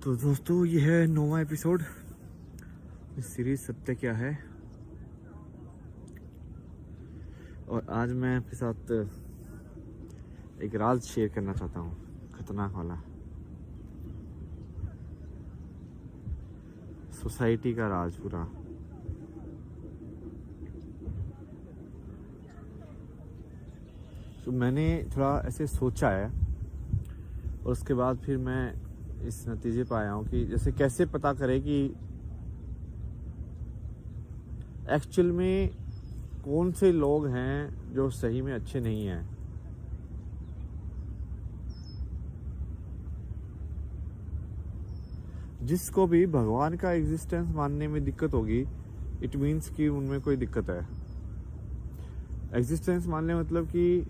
तो दोस्तों ये है 9वां एपिसोड इस सीरीज सत्य क्या है। और आज मैं आपके साथ एक राज शेयर करना चाहता हूँ, खतरनाक वाला, सोसाइटी का राज पूरा। तो मैंने थोड़ा ऐसे सोचा है और उसके बाद फिर मैं इस नतीजे पर आया हूँ कि जैसे कैसे पता करें कि एक्चुअल में कौन से लोग हैं जो सही में अच्छे नहीं हैं। जिसको भी भगवान का एग्जिस्टेंस मानने में दिक्कत होगी, इट मीन्स कि उनमें कोई दिक्कत है। एग्जिस्टेंस मानने मतलब कि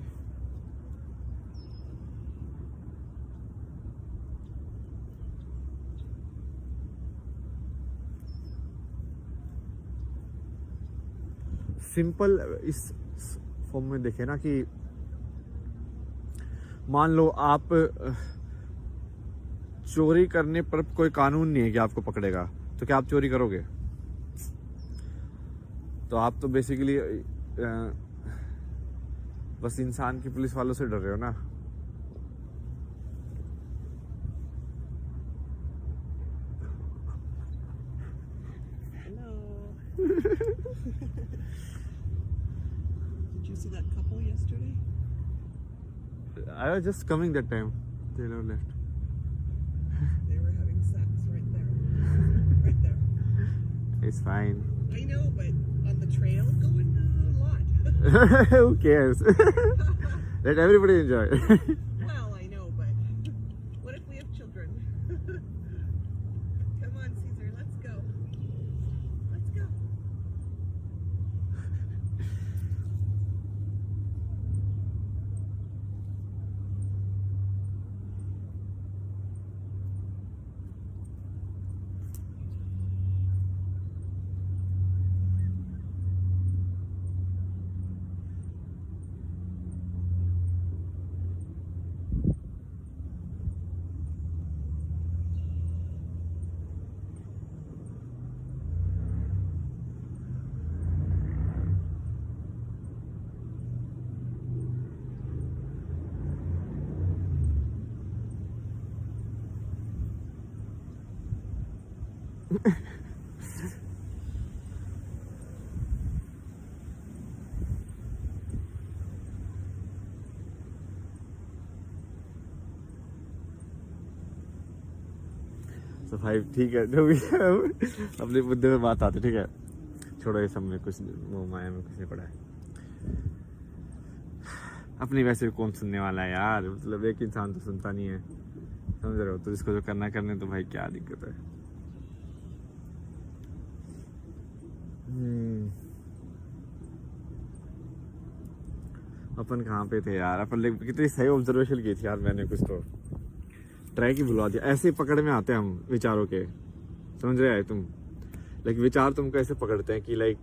सिंपल इस फॉर्म में देखें ना कि मान लो आप चोरी करने पर कोई कानून नहीं है कि आपको पकड़ेगा, तो क्या आप चोरी करोगे? तो आप तो बेसिकली बस इंसान की पुलिस वालों से डर रहे हो ना। Did you see that couple yesterday? I was just coming that time. They never left. They were having sex right there. Right there. It's fine. I know, but on the trail going a lot. Who cares? Let everybody enjoy. Well, I know, but what if we have children? Come on, Caesar, let's go. Let's go. सफाई ठीक है, जो भी है अपने मुद्दे में बात आती, ठीक है, छोड़ो ये सब में कुछ वो माया में कुछ नहीं पड़ा है। अपनी वैसे कौन सुनने वाला है यार, मतलब एक इंसान तो सुनता नहीं है, समझ रहे हो? तो जिसको जो करना करने, तो भाई क्या दिक्कत है। अपन कहाँ पे थे यार? अपन कितनी सही ऑब्जर्वेशन की थी यार मैंने, कुछ तो ट्रैक ही भुलवा दिया। ऐसे पकड़ में आते हैं हम विचारों के, समझ रहे हैं तुम? लाइक विचार तुमको ऐसे पकड़ते हैं कि लाइक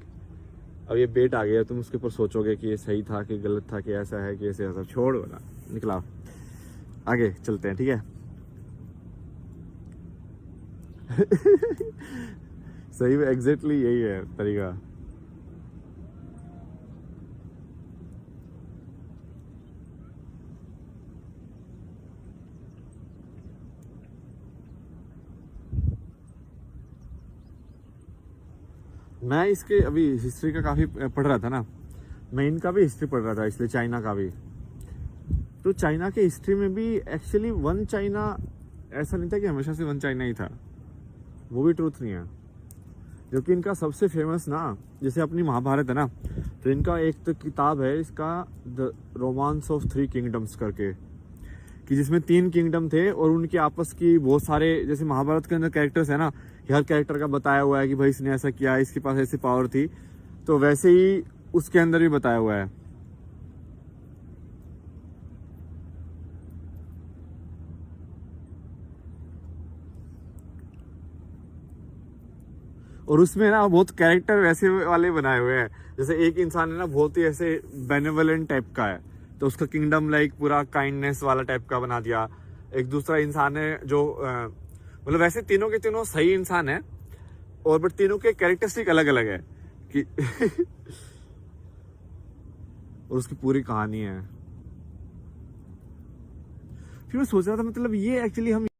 अब ये बेट आ गया, तुम उसके ऊपर सोचोगे कि ये सही था कि गलत था, कि ऐसा है कि ऐसे ऐसा। छोड़ो ना, निकला, आगे चलते हैं, ठीक है। सही में एग्जैक्टली यही है तरीका। मैं इसके अभी हिस्ट्री का काफ़ी पढ़ रहा था ना, मैं इनका भी हिस्ट्री पढ़ रहा था, इसलिए चाइना का भी। तो चाइना के हिस्ट्री में भी एक्चुअली वन चाइना ऐसा नहीं था कि हमेशा से वन चाइना ही था, वो भी ट्रूथ नहीं है। जो कि इनका सबसे फेमस ना, जैसे अपनी महाभारत है ना, तो इनका एक तो किताब है इसका, द रोमांस ऑफ 3 किंगडम्स करके, कि जिसमें 3 किंगडम थे और उनके आपस की बहुत सारे, जैसे महाभारत के अंदर कैरेक्टर्स है ना, हर कैरेक्टर का बताया हुआ है कि भाई इसने ऐसा किया, इसके पास ऐसी पावर थी, तो वैसे ही उसके अंदर भी बताया हुआ है। और उसमें ना बहुत कैरेक्टर वैसे वाले बनाए हुए हैं, जैसे एक इंसान है ना बहुत ही ऐसे बेनेवलेंट टाइप का है, तो उसका किंगडम लाइक पूरा काइंडनेस वाला टाइप का बना दिया। एक दूसरा इंसान है जो मतलब वैसे तीनों के तीनों सही इंसान है, और बट तीनों के कैरेक्टरिस्टिक अलग अलग है कि और उसकी पूरी कहानी है। फिर मैं सोच रहा था मतलब ये एक्चुअली हम